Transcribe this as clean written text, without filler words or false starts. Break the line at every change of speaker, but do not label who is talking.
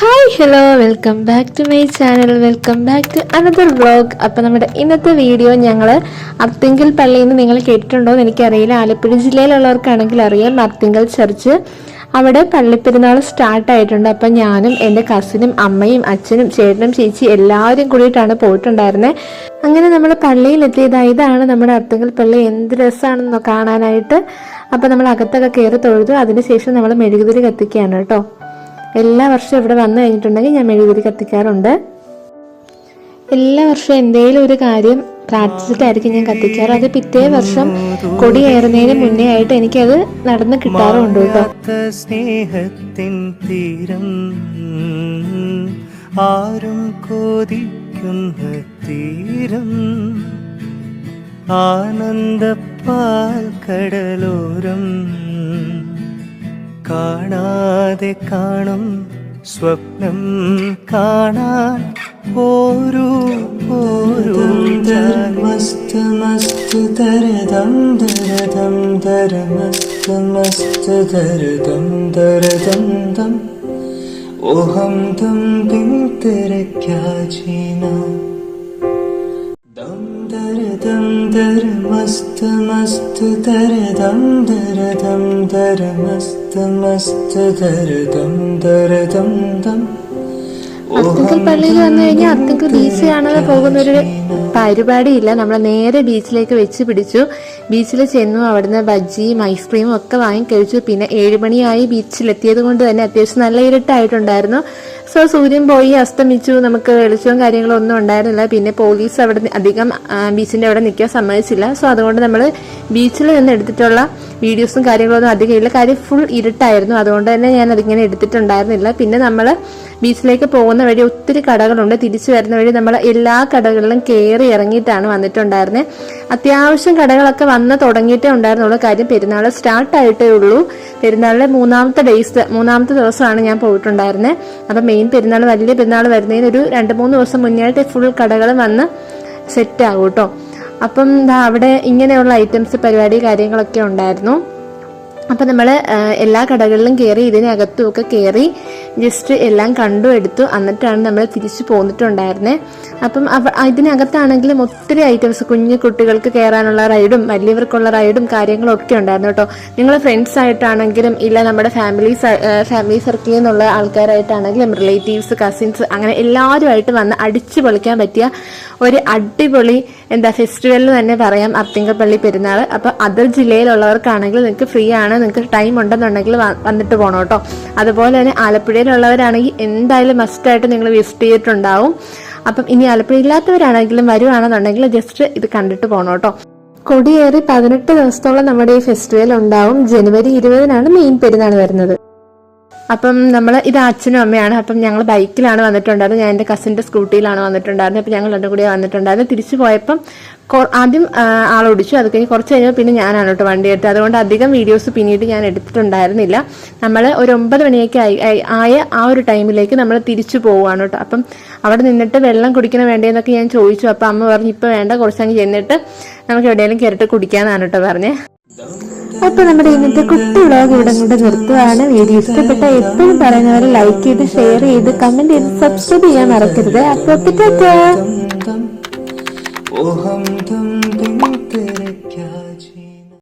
Hi hello welcome back to my channel, welcome back to another vlog. അപ്പോൾ നമ്മുടെ ഇന്നത്തെ video ഞങ്ങൾ അർത്തിങ്കൽ പള്ളിയിൽ നിന്ന് നിങ്ങൾ കേട്ടിട്ടുണ്ടോ എന്ന് എനിക്കറിയില്ല. ആലപ്പുഴ ജില്ലയിലുള്ളവർക്കാണെങ്കിൽ അറിയാം, അർത്തിങ്കൽ ചർച്ച് അവിടെ പള്ളിപ്പെരുന്നാൾ സ്റ്റാർട്ടായിട്ടുണ്ട്. അപ്പം ഞാനും എൻ്റെ കസിനും അമ്മയും അച്ഛനും ചേട്ടനും ചേച്ചി എല്ലാവരും കൂടിയിട്ടാണ് പോയിട്ടുണ്ടായിരുന്നത്. അങ്ങനെ നമ്മൾ പള്ളിയിലെത്തിയതാണ്. ഇതാണ് നമ്മുടെ അർത്തിങ്കൽ പള്ളി. എന്ത് രസമാണെന്നോ കാണാനായിട്ട്. അപ്പം നമ്മൾ അകത്തൊക്കെ കയറി തൊഴുതു. അതിനുശേഷം നമ്മൾ മെഴുകുതിരി കത്തിക്കുകയാണ് കേട്ടോ. എല്ലാ വർഷവും ഇവിടെ വന്നു കഴിഞ്ഞിട്ടുണ്ടെങ്കിൽ ഞാൻ മെഴുകുതിരി കത്തിക്കാറുണ്ട്. എല്ലാ വർഷവും എന്തെങ്കിലും ഒരു കാര്യം പ്രാർത്ഥിച്ചിട്ടായിരിക്കും ഞാൻ കത്തിക്കാറ്. അത് പിറ്റേ വർഷം കൊടി കയറുന്നതിന് മുന്നേ ആയിട്ട് എനിക്കത് നടന്ന് കിട്ടാറുണ്ട് കേട്ടോ.
സ്നേഹത്തിൻ തീരം ആരും കൊതിക്കുന്ന തീരം ആനന്ദപ്പാൽ കടലോരം കാണാതെ കാണും സ്വപ്നം കാണാൻ ഓരോ മസ്ത് മസ്ത് ദരദം ദരദം ദര മസ്ത് മസ്ത് ദരദം ദരദം ദം ഓ ഹം ദം ബിൻ തെരെ ക്യാ ജീനാ ദം ദര മസ്ത് മസ്ത് ദരദം ദരദം ദര മസ്ത് മസ്ത് ദരദം ദരദം ദം.
അർത്തിങ്കൽ പള്ളിയിൽ വന്നു കഴിഞ്ഞാൽ അർത്തിങ്കൽ ബീച്ച് കാണാതെ പോകുന്നൊരു പരിപാടിയില്ല. നമ്മൾ നേരെ ബീച്ചിലേക്ക് വെച്ച് പിടിച്ചു. ബീച്ചിൽ ചെന്നു. അവിടുന്ന് ബജ്ജിയും ഐസ്ക്രീമും ഒക്കെ വാങ്ങി കഴിച്ചു. പിന്നെ 7 മണിയായി ബീച്ചിലെത്തിയത് കൊണ്ട് തന്നെ അത്യാവശ്യം നല്ല ഇരുട്ടായിട്ടുണ്ടായിരുന്നു. സോ സൂര്യൻ പോയി അസ്തമിച്ചു. നമുക്ക് വെളിച്ചവും കാര്യങ്ങളും ഒന്നും ഉണ്ടായിരുന്നില്ല. പിന്നെ പോലീസ് അവിടെ അധികം ബീച്ചിന്റെ അവിടെ നിൽക്കാൻ സമ്മതിച്ചില്ല. സോ അതുകൊണ്ട് നമ്മൾ ബീച്ചിൽ നിന്ന് എടുത്തിട്ടുള്ള വീഡിയോസും കാര്യങ്ങളൊന്നും അധികം ഇല്ല. കാര്യം ഫുൾ ഇരുട്ടായിരുന്നു. അതുകൊണ്ട് തന്നെ ഞാൻ അതിങ്ങനെ എടുത്തിട്ടുണ്ടായിരുന്നില്ല. പിന്നെ നമ്മൾ ബീച്ചിലേക്ക് പോകുന്ന വഴി ഒത്തിരി കടകളുണ്ട്. തിരിച്ചു വരുന്ന വഴി നമ്മൾ എല്ലാ കടകളിലും കയറി ഇറങ്ങിയിട്ടാണ് വന്നിട്ടുണ്ടായിരുന്നത്. അത്യാവശ്യം കടകളൊക്കെ വന്ന് തുടങ്ങിയിട്ടേ ഉണ്ടായിരുന്നുള്ളൂ. കാര്യം പെരുന്നാൾ സ്റ്റാർട്ടായിട്ടേ ഉള്ളൂ. പെരുന്നാളിലെ മൂന്നാമത്തെ ദിവസമാണ് ഞാൻ പോയിട്ടുണ്ടായിരുന്നത്. അപ്പം മെയിൻ പെരുന്നാൾ, വലിയ പെരുന്നാൾ വരുന്നതിന് ഒരു 2-3 ദിവസം മുന്നേ ആയിട്ട് ഫുൾ കടകൾ വന്ന് സെറ്റ് ആകും കേട്ടോ. അപ്പം അവിടെ ഇങ്ങനെയുള്ള ഐറ്റംസ് പരിപാടി കാര്യങ്ങളൊക്കെ ഉണ്ടായിരുന്നു. അപ്പം നമ്മൾ എല്ലാ കടകളിലും കയറി ഇതിനകത്തും ഒക്കെ കയറി ജസ്റ്റ് എല്ലാം കണ്ടു എടുത്തു. എന്നിട്ടാണ് നമ്മൾ തിരിച്ചു പോന്നിട്ടുണ്ടായിരുന്നത്. അപ്പം ഇതിനകത്താണെങ്കിലും ഒത്തിരി ഐറ്റംസ്, കുഞ്ഞു കുട്ടികൾക്ക് കയറാനുള്ള റൈഡും വലിയവർക്കുള്ള റൈഡും കാര്യങ്ങളും ഒക്കെ ഉണ്ടായിരുന്നു കേട്ടോ. നിങ്ങൾ ഫ്രണ്ട്സ് ആയിട്ടാണെങ്കിലും ഇല്ല നമ്മുടെ ഫാമിലി സർക്കിളിൽ നിന്നുള്ള ആൾക്കാരായിട്ടാണെങ്കിലും റിലേറ്റീവ്സ്, കസിൻസ്, അങ്ങനെ എല്ലാവരുമായിട്ട് വന്ന് അടിച്ചു പൊളിക്കാൻ പറ്റിയ ഒരു അടിപൊളി ഫെസ്റ്റിവൽ തന്നെ പറയാം അർത്തിങ്കൽ പള്ളി പെരുന്നാൾ. അപ്പൊ അതർ ജില്ലയിലുള്ളവർക്കാണെങ്കിൽ നിങ്ങൾക്ക് ഫ്രീ ആണ്, നിങ്ങൾക്ക് ടൈം ഉണ്ടെന്നുണ്ടെങ്കിൽ വന്നിട്ട് പോകണം കേട്ടോ. അതുപോലെ തന്നെ ആലപ്പുഴയിലുള്ളവരാണെങ്കിൽ എന്തായാലും മസ്റ്റായിട്ട് നിങ്ങൾ വിസിറ്റ് ചെയ്തിട്ടുണ്ടാവും. അപ്പം ഇനി ആലപ്പുഴ ഇല്ലാത്തവരാണെങ്കിലും വരുവാണെന്നുണ്ടെങ്കിൽ ജസ്റ്റ് ഇത് കണ്ടിട്ട് പോകണം കേട്ടോ. കൊടിയേറി 18 ദിവസത്തോളം നമ്മുടെ ഈ ഫെസ്റ്റിവൽ ഉണ്ടാവും. ജനുവരി 20-നാണ് മെയിൻ പെരുന്നാൾ വരുന്നത്. അപ്പം ഇത് അച്ഛനും അമ്മയാണ്. അപ്പം ഞങ്ങൾ ബൈക്കിലാണ് വന്നിട്ടുണ്ടായിരുന്നത്. ഞാൻ എൻ്റെ കസിൻ്റെ സ്കൂട്ടിയിലാണ് വന്നിട്ടുണ്ടായിരുന്നത്. അപ്പം ഞങ്ങൾ രണ്ടും കൂടിയാണ് വന്നിട്ടുണ്ടായിരുന്നത്. തിരിച്ചു പോയപ്പം ആദ്യം ആളോടിച്ചു. അത് കഴിഞ്ഞ് കുറച്ച് കഴിഞ്ഞപ്പോൾ പിന്നെ ഞാനാണ് കേട്ടോ വണ്ടി എടുത്തത്. അതുകൊണ്ട് അധികം വീഡിയോസ് പിന്നീട് ഞാൻ എടുത്തിട്ടുണ്ടായിരുന്നില്ല. നമ്മൾ ഒരു 9 മണിയൊക്കെ ആയ ആ ഒരു ടൈമിലേക്ക് നമ്മൾ തിരിച്ചു പോവുകയാണ് കേട്ടോ. അപ്പം അവിടെ നിന്നിട്ട് വെള്ളം കുടിക്കണം വേണ്ടതെന്നൊക്കെ ഞാൻ ചോദിച്ചു. അപ്പം അമ്മ പറഞ്ഞു ഇപ്പോൾ വേണ്ട, കുറച്ചങ്ങ് ചെന്നിട്ട് നമുക്ക് എവിടെയെങ്കിലും കയറിട്ട് കുടിക്കാമെന്നാണ് കേട്ടോ പറഞ്ഞത്. അപ്പൊ നമ്മുടെ ഇന്നത്തെ കുട്ടി വ്ളോഗ് ഇവിടെ കൊണ്ട് നിർത്തുകയാണ്. വീഡിയോ ഇഷ്ടപ്പെട്ട എപ്പോഴും പറയുന്ന പോലെ ലൈക്ക് ചെയ്ത്, ഷെയർ ചെയ്ത്, കമന്റ് ചെയ്ത്, സബ്സ്ക്രൈബ് ചെയ്യാൻ മറക്കരുത്. അപ്പൊ